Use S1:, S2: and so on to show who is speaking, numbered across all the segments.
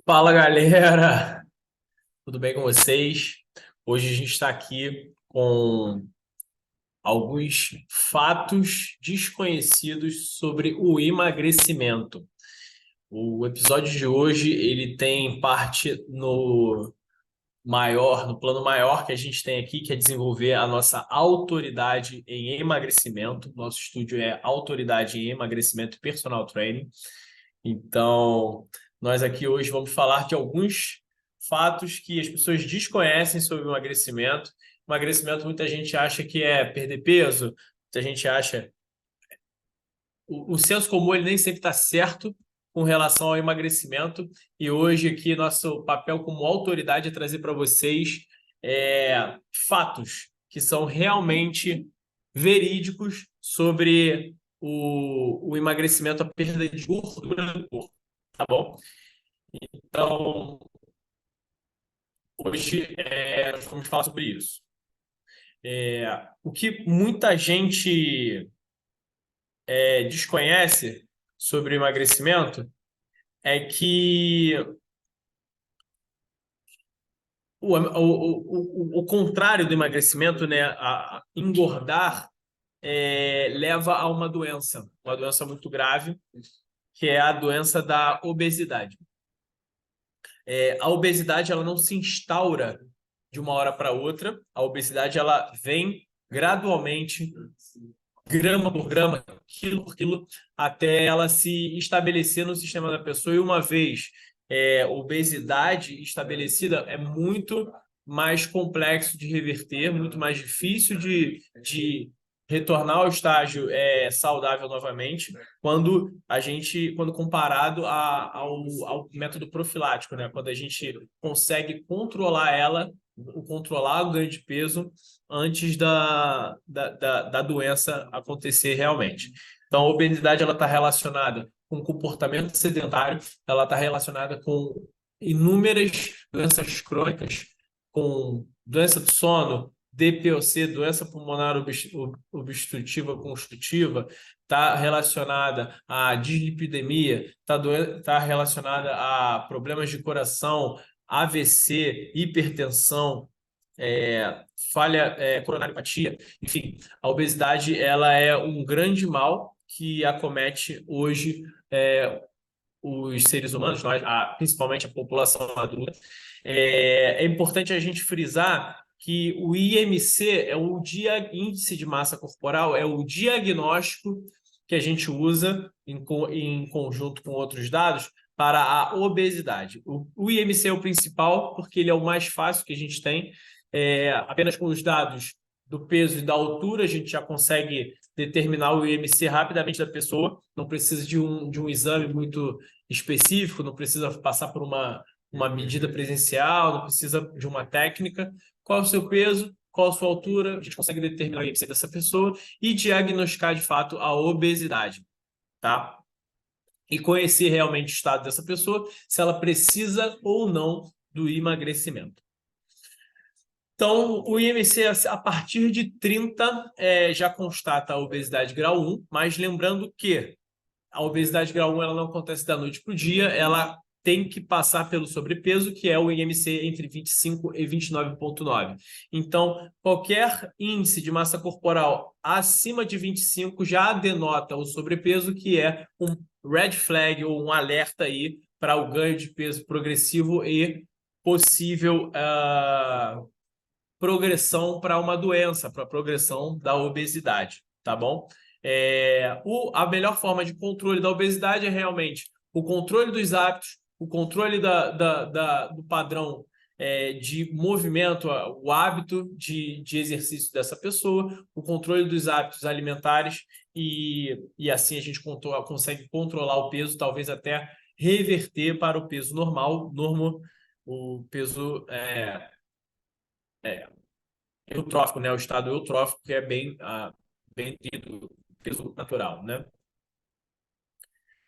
S1: Fala, galera! Tudo bem com vocês? Hoje a gente está aqui com alguns fatos desconhecidos sobre o emagrecimento. O episódio de hoje ele tem parte no plano maior que a gente tem aqui, que é desenvolver a nossa autoridade em emagrecimento. Nosso estúdio é Autoridade em Emagrecimento e Personal Training. Então, nós aqui hoje vamos falar de alguns fatos que as pessoas desconhecem sobre o emagrecimento. Emagrecimento, muita gente acha que é perder peso, muita gente acha. O senso comum ele nem sempre está certo com relação ao emagrecimento. E hoje aqui nosso papel como autoridade é trazer para vocês fatos que são realmente verídicos sobre o emagrecimento, a perda de gordura do corpo, tá bom? Então, hoje nós vamos falar sobre isso. O que muita gente desconhece sobre o emagrecimento é que o contrário do emagrecimento, né, a engordar, leva a uma doença muito grave, que é a doença da obesidade. A obesidade ela não se instaura de uma hora para outra. A obesidade ela vem gradualmente, grama por grama, quilo por quilo, até ela se estabelecer no sistema da pessoa. E uma vez obesidade estabelecida, é muito mais complexo de reverter, muito mais difícil de retornar ao estágio saudável novamente, quando comparado ao método profilático, né? Quando a gente consegue controlar o ganho de peso antes da doença acontecer realmente. Então, a obesidade ela está relacionada com comportamento sedentário, ela está relacionada com inúmeras doenças crônicas, com doença do sono, DPOC, doença pulmonar obstrutiva constitutiva, está relacionada à dislipidemia, está relacionada a problemas de coração, AVC, hipertensão, falha coronariopatia. Enfim, a obesidade ela é um grande mal que acomete hoje os seres humanos, principalmente a população adulta. É importante a gente frisar que o IMC é o índice de massa corporal, é o diagnóstico que a gente usa em conjunto com outros dados para a obesidade. O IMC é o principal porque ele é o mais fácil que a gente tem. Apenas com os dados do peso e da altura a gente já consegue determinar o IMC rapidamente da pessoa, não precisa de um exame muito específico, não precisa passar por uma medida presencial, não precisa de uma técnica. Qual é o seu peso? Qual a sua altura? A gente consegue determinar o IMC dessa pessoa e diagnosticar de fato a obesidade, tá? E conhecer realmente o estado dessa pessoa, se ela precisa ou não do emagrecimento. Então, o IMC, a partir de 30, já constata a obesidade grau 1, mas lembrando que a obesidade grau 1 ela não acontece da noite para o dia, ela tem que passar pelo sobrepeso, que é o IMC entre 25 e 29,9. Então, qualquer índice de massa corporal acima de 25 já denota o sobrepeso, que é um red flag ou um alerta aí para o ganho de peso progressivo e possível progressão para uma doença, para a progressão da obesidade, tá bom? A melhor forma de controle da obesidade é realmente o controle dos hábitos, o controle do padrão de movimento, o hábito de exercício dessa pessoa, o controle dos hábitos alimentares e assim a gente consegue controlar o peso, talvez até reverter para o peso normal, o peso eutrófico, né? O estado eutrófico, que é bem do peso natural, né?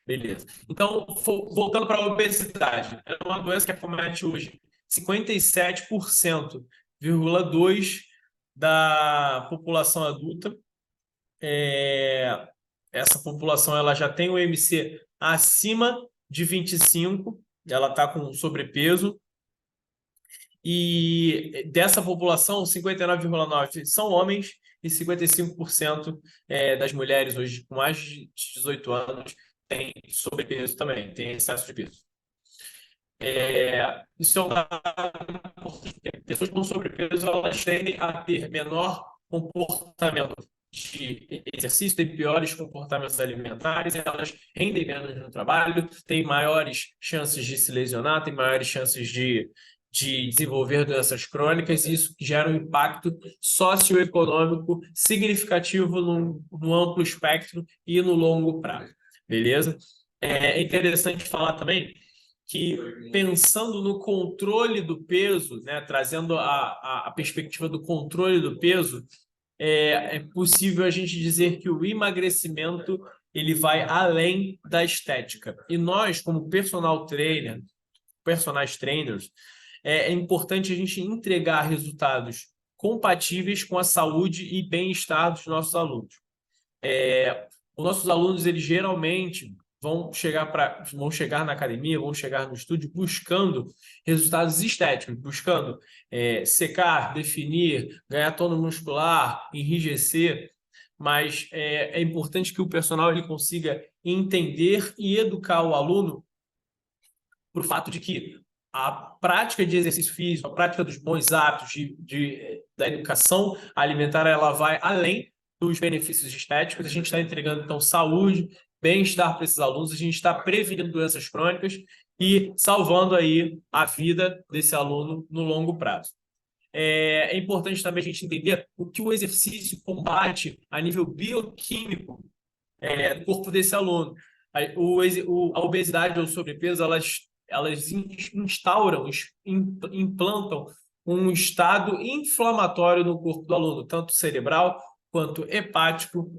S1: Beleza. Então, voltando para a obesidade, é uma doença que acomete hoje 57,2% da população adulta. essa população ela já tem o IMC acima de 25, ela está com sobrepeso, e dessa população, 59,9% são homens e 55% das mulheres hoje com mais de 18 anos têm sobrepeso também, têm excesso de peso. Isso é um dado importante. Pessoas com sobrepeso elas tendem a ter menor comportamento de exercício, têm piores comportamentos alimentares, elas rendem menos no trabalho, têm maiores chances de se lesionar, têm maiores chances de desenvolver doenças crônicas, e isso gera um impacto socioeconômico significativo no amplo espectro e no longo prazo. Beleza? É interessante falar também que, pensando no controle do peso, né, trazendo a perspectiva do controle do peso, é possível a gente dizer que o emagrecimento ele vai além da estética. E nós, como personal trainers, é importante a gente entregar resultados compatíveis com a saúde e bem-estar dos nossos alunos. Os nossos alunos, eles geralmente vão chegar na academia, vão chegar no estúdio buscando resultados estéticos, buscando secar, definir, ganhar tônus muscular, enrijecer, mas é importante que o personal ele consiga entender e educar o aluno para o fato de que a prática de exercício físico, a prática dos bons hábitos da educação alimentar, ela vai além dos benefícios estéticos. A gente está entregando, então, saúde, bem-estar para esses alunos, a gente está prevenindo doenças crônicas e salvando aí a vida desse aluno no longo prazo. É importante também a gente entender o que o exercício combate a nível bioquímico no corpo desse aluno. A obesidade ou o sobrepeso, elas implantam um estado inflamatório no corpo do aluno, tanto cerebral quanto hepático.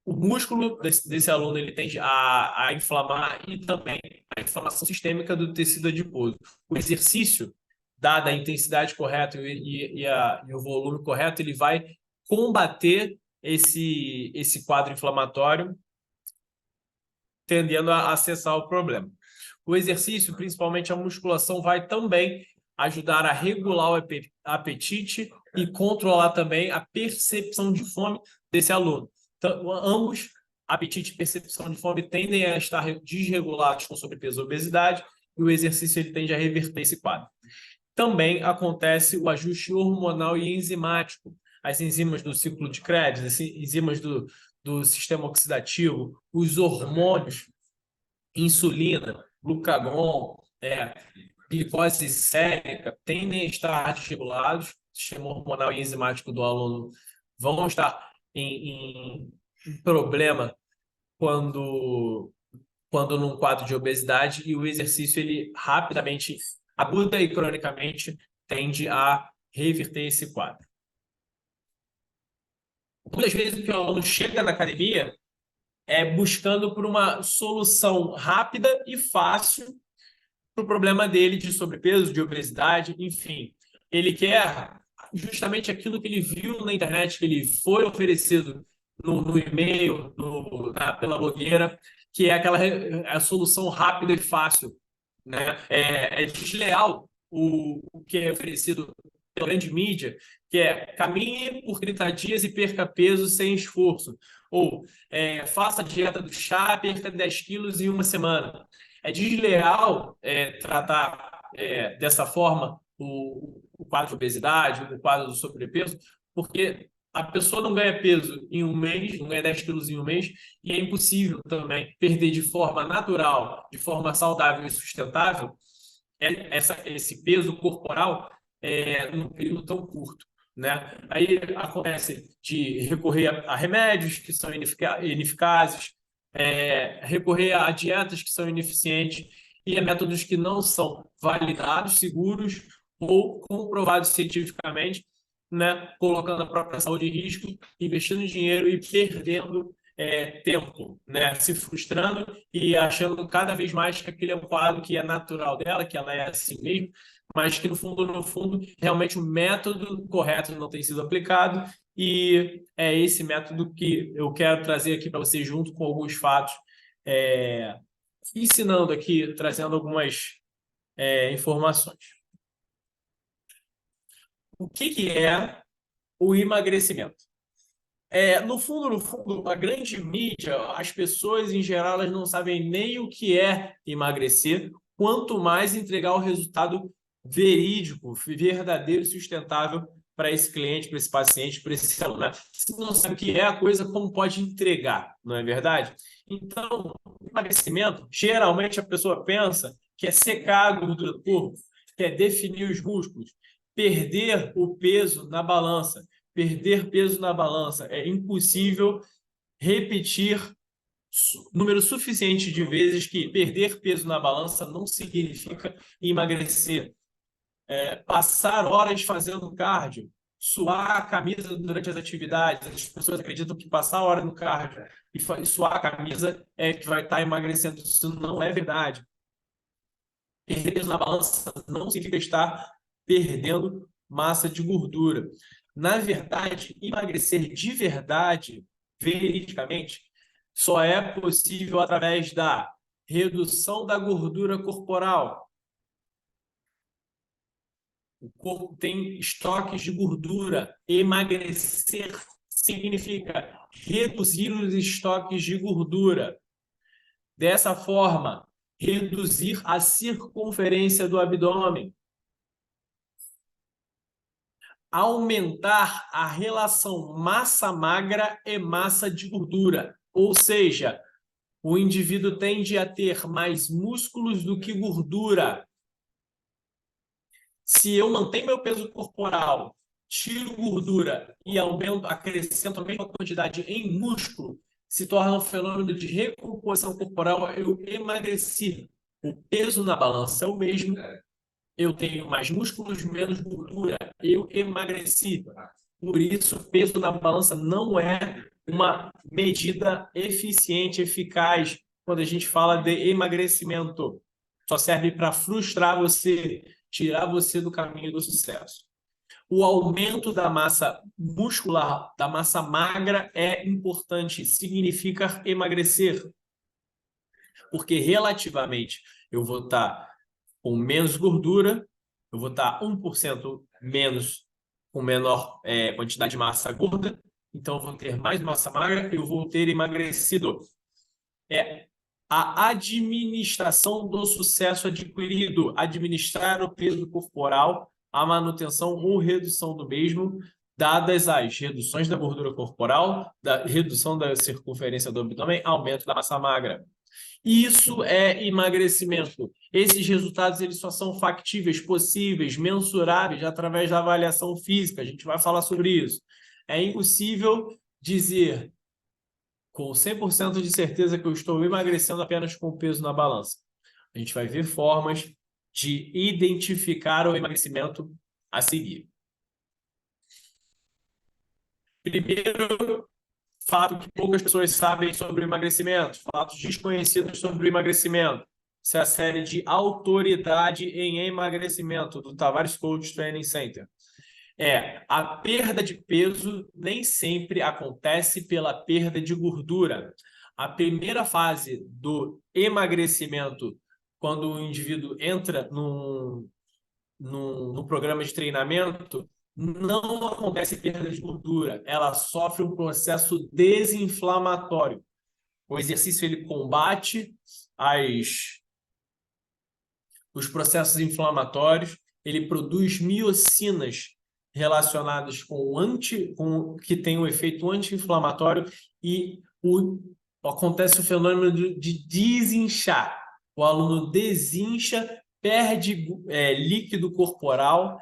S1: O músculo desse aluno ele tende a inflamar, e também a inflamação sistêmica do tecido adiposo. O exercício, dada a intensidade correta e o volume correto, ele vai combater esse quadro inflamatório, tendendo a acessar o problema. O exercício, principalmente a musculação, vai também ajudar a regular o apetite e controlar também a percepção de fome desse aluno. Então, ambos, apetite e percepção de fome, tendem a estar desregulados com sobrepeso e obesidade, e o exercício ele tende a reverter esse quadro. Também acontece o ajuste hormonal e enzimático. As enzimas do ciclo de Krebs, as enzimas do sistema oxidativo, os hormônios, insulina, glucagon, glicose sérica, tendem a estar desregulados. O sistema hormonal e enzimático do aluno vão estar em problema quando num quadro de obesidade, e o exercício ele rapidamente, aguda e cronicamente, tende a reverter esse quadro. Muitas vezes o que o aluno chega na academia buscando por uma solução rápida e fácil para o problema dele de sobrepeso, de obesidade, enfim. Ele quer justamente aquilo que ele viu na internet, que ele foi oferecido no e-mail, pela blogueira, que é a solução rápida e fácil, né? É desleal o que é oferecido pela grande mídia, que é caminhe por 30 dias e perca peso sem esforço. Ou faça a dieta do chá, perca 10 quilos em uma semana. É desleal tratar dessa forma o quadro de obesidade, o quadro do sobrepeso, porque a pessoa não ganha peso em um mês, não ganha 10 quilos em um mês, e é impossível também perder de forma natural, de forma saudável e sustentável, esse peso corporal num período tão curto, né? Aí acontece de recorrer a remédios que são ineficazes, recorrer a dietas que são ineficientes e a métodos que não são validados, seguros ou comprovados cientificamente, né? Colocando a própria saúde em risco, investindo dinheiro e perdendo tempo, né? Se frustrando e achando cada vez mais que aquele é um quadro que é natural dela, que ela é assim mesmo, mas que no fundo, realmente o método correto não tem sido aplicado E é esse método que eu quero trazer aqui para você, junto com alguns fatos, ensinando aqui, trazendo algumas informações. O que é o emagrecimento? No fundo, a grande mídia, as pessoas em geral, elas não sabem nem o que é emagrecer, quanto mais entregar o resultado verídico, verdadeiro e sustentável para esse cliente, para esse paciente, para esse aluno, né? Se não sabe o que é a coisa, como pode entregar, não é verdade? Então, emagrecimento, geralmente a pessoa pensa que é secar a gordura do corpo, que é definir os músculos, perder o peso na balança. Perder peso na balança. É impossível repetir número suficiente de vezes que perder peso na balança não significa emagrecer. Passar horas fazendo cardio, suar a camisa durante as atividades. As pessoas acreditam que passar hora no cardio e suar a camisa é que vai estar emagrecendo. Isso não é verdade. Perder peso na balança não significa estar perdendo massa de gordura. Na verdade, emagrecer de verdade, veridicamente, só é possível através da redução da gordura corporal. O corpo tem estoques de gordura. Emagrecer significa reduzir os estoques de gordura. Dessa forma, reduzir a circunferência do abdômen. Aumentar a relação massa magra e massa de gordura. Ou seja, o indivíduo tende a ter mais músculos do que gordura. Se eu mantenho meu peso corporal, tiro gordura e acrescento a mesma quantidade em músculo, se torna um fenômeno de recomposição corporal, eu emagreci. O peso na balança é o mesmo, eu tenho mais músculos, menos gordura, eu emagreci. Por isso, o peso na balança não é uma medida eficiente, eficaz, quando a gente fala de emagrecimento. Só serve para frustrar você, tirar você do caminho do sucesso. O aumento da massa muscular, da massa magra, é importante, significa emagrecer. Porque relativamente eu vou estar com menos gordura, eu vou estar 1% menos, com menor quantidade de massa gorda, então eu vou ter mais massa magra, eu vou ter emagrecido. A administração do sucesso adquirido, administrar o peso corporal, a manutenção ou redução do mesmo, dadas as reduções da gordura corporal, da redução da circunferência do abdômen, aumento da massa magra. Isso é emagrecimento. Esses resultados eles só são factíveis, possíveis, mensuráveis através da avaliação física. A gente vai falar sobre isso. É impossível dizer com 100% de certeza que eu estou emagrecendo apenas com o peso na balança. A gente vai ver formas de identificar o emagrecimento a seguir. Primeiro, fato que poucas pessoas sabem sobre o emagrecimento, fatos desconhecidos sobre o emagrecimento. Essa é a série de Autoridade em Emagrecimento, do Tavares Coach Training Center. A perda de peso nem sempre acontece pela perda de gordura. A primeira fase do emagrecimento, quando o indivíduo entra no programa de treinamento, não acontece perda de gordura, ela sofre um processo desinflamatório. O exercício ele combate os processos inflamatórios, ele produz miocinas relacionadas com que tem um efeito anti-inflamatório e acontece o fenômeno de desinchar. O aluno desincha, perde líquido corporal,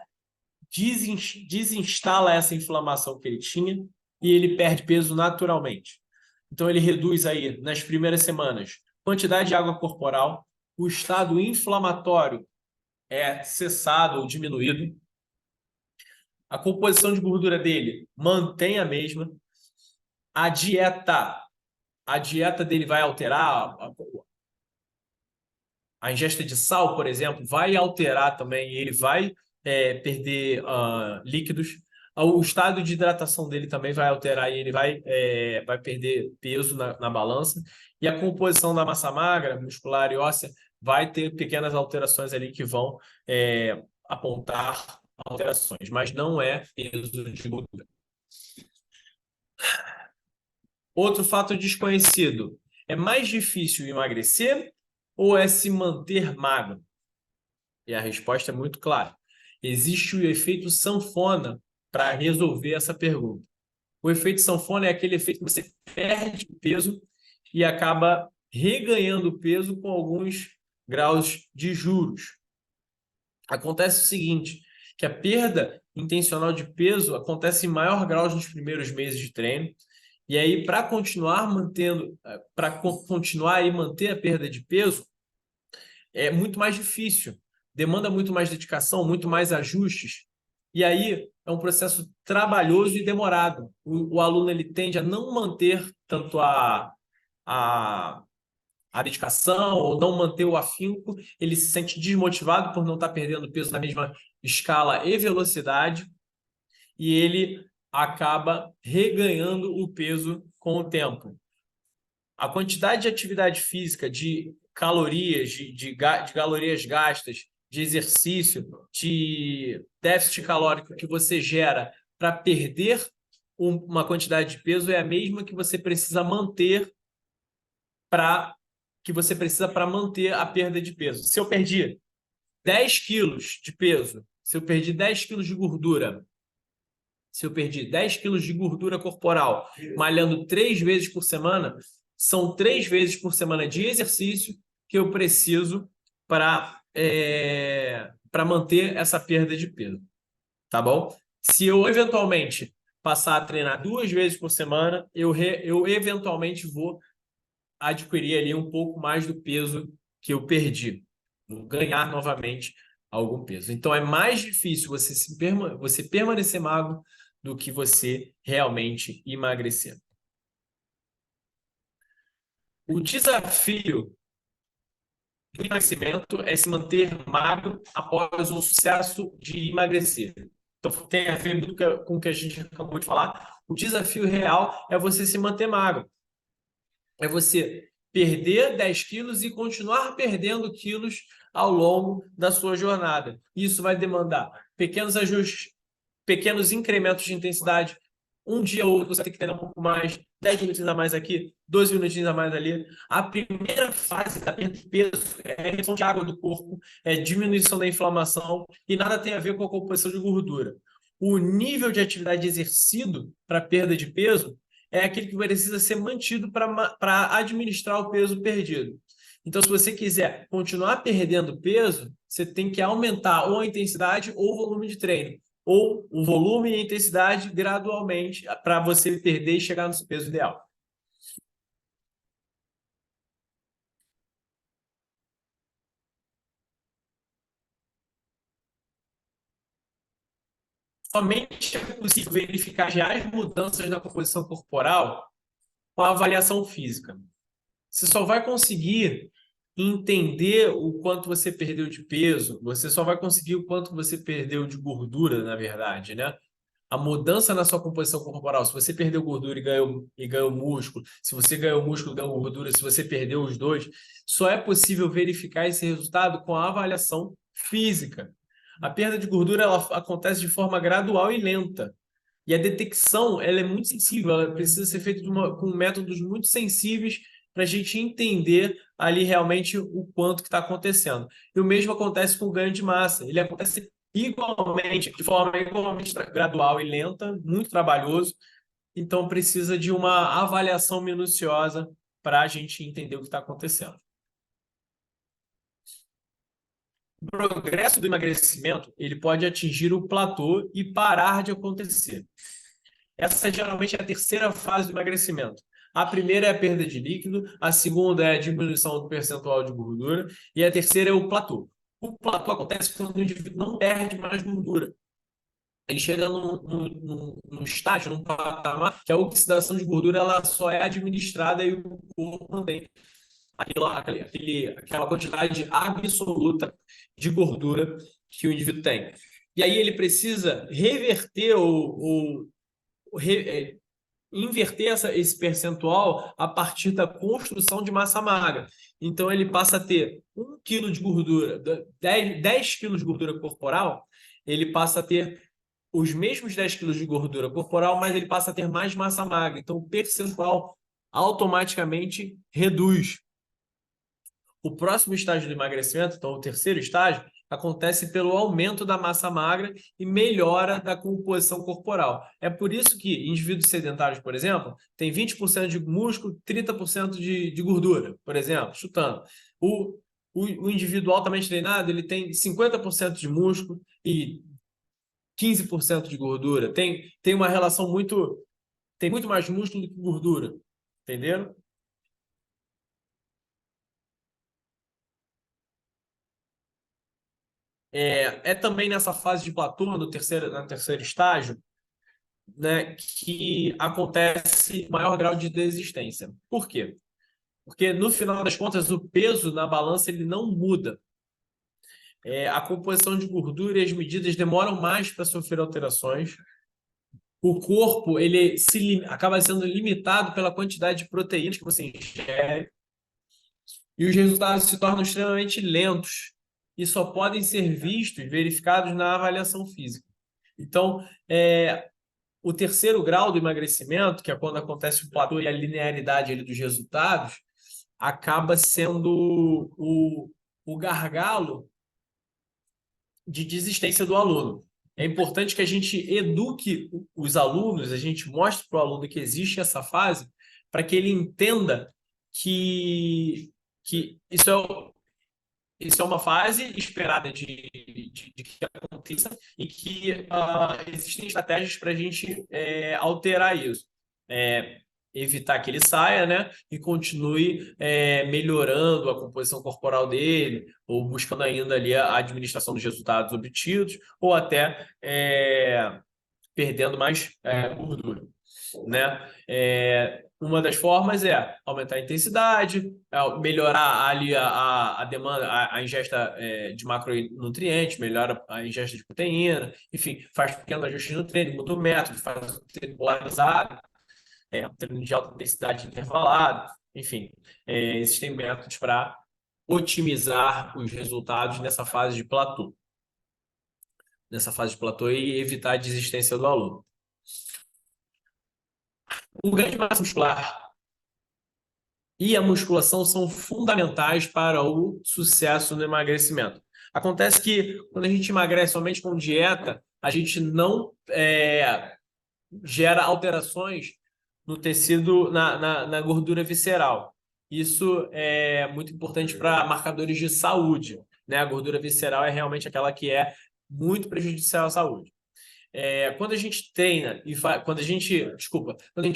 S1: desinstala essa inflamação que ele tinha e ele perde peso naturalmente. Então, ele reduz aí, nas primeiras semanas, quantidade de água corporal, o estado inflamatório é cessado ou diminuído, a composição de gordura dele mantém a mesma, a dieta dele vai alterar, a ingesta de sal, por exemplo, vai alterar também, ele vai perder líquidos. O estado de hidratação dele também vai alterar e ele vai perder peso na balança. E a composição da massa magra, muscular e óssea vai ter pequenas alterações ali que vão apontar alterações, mas não é peso de gordura. Outro fato desconhecido: é mais difícil emagrecer ou é se manter magro? E a resposta é muito clara. Existe o efeito sanfona para resolver essa pergunta. O efeito sanfona é aquele efeito que você perde peso e acaba reganhando peso com alguns graus de juros. Acontece o seguinte, que a perda intencional de peso acontece em maior grau nos primeiros meses de treino, e aí para continuar e manter a perda de peso é muito mais difícil, demanda muito mais dedicação, muito mais ajustes, e aí é um processo trabalhoso e demorado. O aluno ele tende a não manter tanto a dedicação ou não manter o afinco, ele se sente desmotivado por não estar perdendo peso na mesma escala e velocidade, e ele acaba reganhando o peso com o tempo. A quantidade de atividade física, de calorias, de calorias gastas, de exercício, de déficit calórico que você gera para perder uma quantidade de peso é a mesma que você precisa manter para manter a perda de peso. Se eu perdi 10 quilos de peso, se eu perdi 10 quilos de gordura, se eu perdi 10 quilos de gordura corporal, malhando 3 vezes por semana, são 3 vezes por semana de exercício que eu preciso para manter essa perda de peso, tá bom? Se eu eventualmente passar a treinar 2 vezes por semana, eu eventualmente vou adquirir ali um pouco mais do peso que eu perdi, vou ganhar novamente algum peso. Então é mais difícil você permanecer magro do que você realmente emagrecer. O desafio do emagrecimento é se manter magro após um sucesso de emagrecer. Então tem a ver muito com o que a gente acabou de falar. O desafio real é você se manter magro. É você perder 10 quilos e continuar perdendo quilos ao longo da sua jornada. Isso vai demandar pequenos ajustes, pequenos incrementos de intensidade. Um dia ou outro você vai ter que treinar um pouco mais, 10 minutinhos a mais aqui, 12 minutinhos a mais ali. A primeira fase da perda de peso é a redução de água do corpo, é diminuição da inflamação e nada tem a ver com a composição de gordura. O nível de atividade exercido para perda de peso é aquele que precisa ser mantido para administrar o peso perdido. Então, se você quiser continuar perdendo peso, você tem que aumentar ou a intensidade ou o volume de treino, ou o volume e a intensidade gradualmente para você perder e chegar no seu peso ideal. Somente é possível verificar as reais mudanças na composição corporal com a avaliação física. Você só vai conseguir entender o quanto você perdeu de peso, você só vai conseguir o quanto você perdeu de gordura, na verdade, né? A mudança na sua composição corporal, se você perdeu gordura e ganhou músculo, se você ganhou músculo e ganhou gordura, se você perdeu os dois, só é possível verificar esse resultado com a avaliação física. A perda de gordura ela acontece de forma gradual e lenta. E a detecção ela é muito sensível, ela precisa ser feita com métodos muito sensíveis para a gente entender ali realmente o quanto que está acontecendo. E o mesmo acontece com o ganho de massa. Ele acontece igualmente, de forma igualmente gradual e lenta, muito trabalhoso. Então precisa de uma avaliação minuciosa para a gente entender o que está acontecendo. O progresso do emagrecimento ele pode atingir o platô e parar de acontecer. Essa geralmente é a terceira fase do emagrecimento. A primeira é a perda de líquido, a segunda é a diminuição do percentual de gordura e a terceira é o platô. O platô acontece quando o indivíduo não perde mais gordura. Ele chega num estágio, num patamar, que a oxidação de gordura ela só é administrada e o corpo mantém aquela quantidade absoluta de gordura que o indivíduo tem. E aí ele precisa reverter inverter esse percentual a partir da construção de massa magra. Então, ele passa a ter 1 quilo de gordura, 10 quilos de gordura corporal, ele passa a ter os mesmos 10 quilos de gordura corporal, mas ele passa a ter mais massa magra. Então, o percentual automaticamente reduz. O próximo estágio do emagrecimento, então o terceiro estágio, acontece pelo aumento da massa magra e melhora da composição corporal. É por isso que indivíduos sedentários, por exemplo, têm 20% de músculo, 30% de gordura, por exemplo, chutando. O indivíduo altamente treinado, ele tem 50% de músculo e 15% de gordura. Tem uma relação muito... Tem muito mais músculo do que gordura, entenderam? É também nessa fase de platô, no terceiro estágio, né, que acontece maior grau de desistência. Por quê? Porque, no final das contas, o peso na balança ele não muda. A composição de gordura e as medidas demoram mais para sofrer alterações. O corpo acaba sendo limitado pela quantidade de proteínas que você ingere e os resultados se tornam extremamente lentos e só podem ser vistos e verificados na avaliação física. Então, o terceiro grau do emagrecimento, que é quando acontece o platô e a linearidade ali dos resultados, acaba sendo o gargalo de desistência do aluno. É importante que a gente eduque os alunos, a gente mostre para o aluno que existe essa fase, para que ele entenda que isso é uma fase esperada de que aconteça e que existem estratégias para a gente alterar isso. Evitar que ele saia, né, e continue melhorando a composição corporal dele, ou buscando ainda ali a administração dos resultados obtidos, ou até perdendo mais gordura, né? Uma das formas é aumentar a intensidade, melhorar ali a demanda, a ingesta de macronutrientes, melhora a ingesta de proteína, enfim, faz pequenos ajustes no treino, muda o método, faz o treino polarizado, um treino de alta intensidade intervalado, enfim, existem métodos para otimizar os resultados nessa fase de platô e evitar a desistência do aluno. O ganho de massa muscular e a musculação são fundamentais para o sucesso no emagrecimento. Acontece que quando a gente emagrece somente com dieta, a gente não gera alterações no tecido, na gordura visceral. Isso é muito importante para marcadores de saúde, né? A gordura visceral é realmente aquela que é muito prejudicial à saúde. Quando a gente treina e quando a gente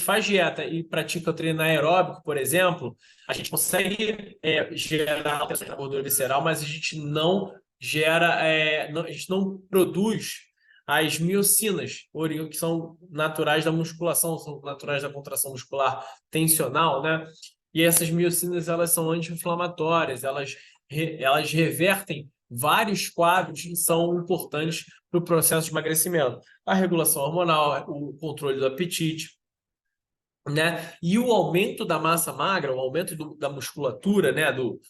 S1: faz dieta e pratica o treino aeróbico, por exemplo, a gente consegue gerar alterações na gordura visceral, mas a gente não gera, a gente não produz as miocinas, que são naturais da musculação, são naturais da contração muscular tensional, né? E essas miocinas, elas são anti-inflamatórias, elas revertem vários quadros que são importantes para o processo de emagrecimento. A regulação hormonal, o controle do apetite, né? E o aumento da massa magra, o aumento da musculatura, né? Do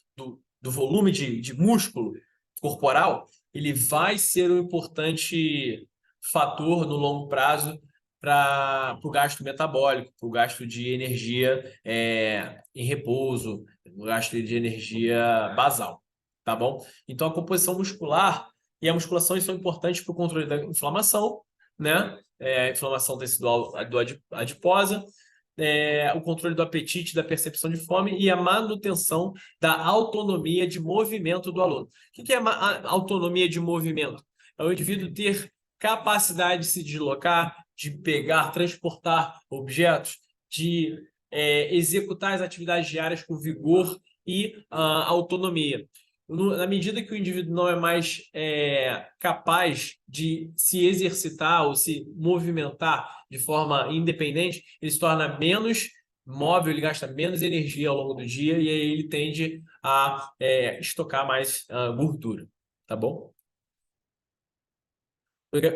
S1: volume de músculo corporal, ele vai ser um importante fator no longo prazo para o gasto metabólico, para o gasto de energia em repouso, o gasto de energia basal, tá bom? Então, a composição muscular e a musculação são importantes para o controle da inflamação, né? A inflamação tecidual adiposa, o controle do apetite, da percepção de fome e a manutenção da autonomia de movimento do aluno. O que é a autonomia de movimento? É o indivíduo ter capacidade de se deslocar, de pegar, transportar objetos, de executar as atividades diárias com vigor e autonomia. Na medida que o indivíduo não é mais capaz de se exercitar ou se movimentar de forma independente, ele se torna menos móvel, ele gasta menos energia ao longo do dia e aí ele tende a estocar mais gordura, tá bom?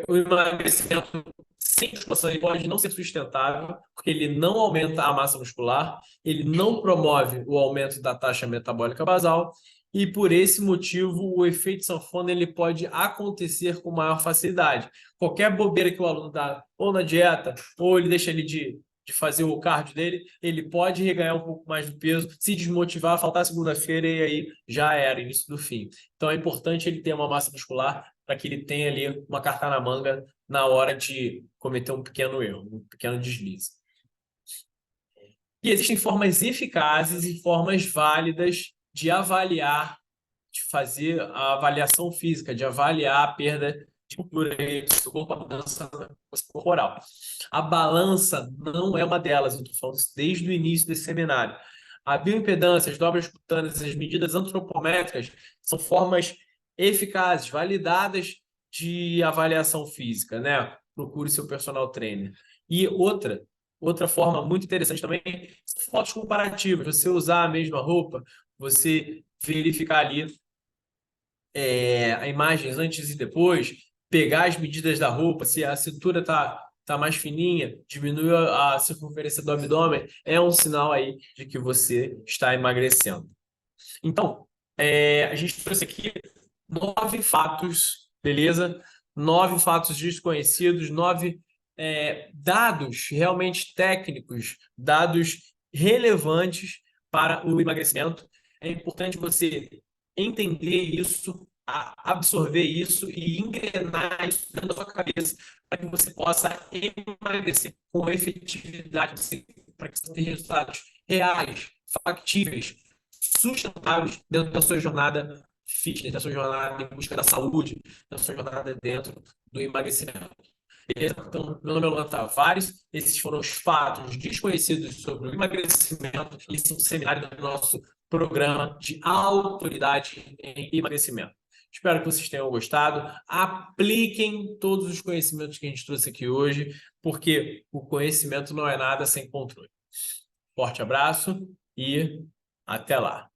S1: O emagrecimento sem musculação ele pode não ser sustentável, porque ele não aumenta a massa muscular, ele não promove o aumento da taxa metabólica basal, e por esse motivo o efeito sanfona ele pode acontecer com maior facilidade. Qualquer bobeira que o aluno dá, ou na dieta, ou ele deixa ele de fazer o cardio dele, ele pode reganhar um pouco mais do peso, se desmotivar, faltar segunda-feira e aí já era, início do fim. Então é importante ele ter uma massa muscular para que ele tenha ali uma carta na manga na hora de cometer um pequeno erro, um pequeno deslize. E existem formas eficazes e formas válidas de avaliar, de fazer a avaliação física, de avaliar a perda de gordura do seu corpo, a mudança corporal. A balança não é uma delas, eu estou falando isso desde o início desse seminário. A bioimpedância, as dobras cutâneas, as medidas antropométricas são formas eficazes, validadas de avaliação física, né? Procure seu personal trainer. E outra forma muito interessante também são fotos comparativas. Você usar a mesma roupa, você verificar ali imagens antes e depois, pegar as medidas da roupa, se a cintura tá mais fininha, diminuir a circunferência do abdômen, é um sinal aí de que você está emagrecendo. Então, a gente trouxe aqui 9 fatos, beleza? 9 fatos desconhecidos, 9 dados realmente técnicos, dados relevantes para o emagrecimento. É importante você entender isso, absorver isso e engrenar isso dentro da sua cabeça para que você possa emagrecer com efetividade, para que você tenha resultados reais, factíveis, sustentáveis dentro da sua jornada fitness, da sua jornada em busca da saúde, da sua jornada dentro do emagrecimento. Beleza? Então, meu nome é Luan Tavares, esses foram os fatos desconhecidos sobre o emagrecimento e esse é um seminário do nosso programa de autoridade em emagrecimento. Espero que vocês tenham gostado. Apliquem todos os conhecimentos que a gente trouxe aqui hoje, porque o conhecimento não é nada sem controle. Forte abraço e até lá.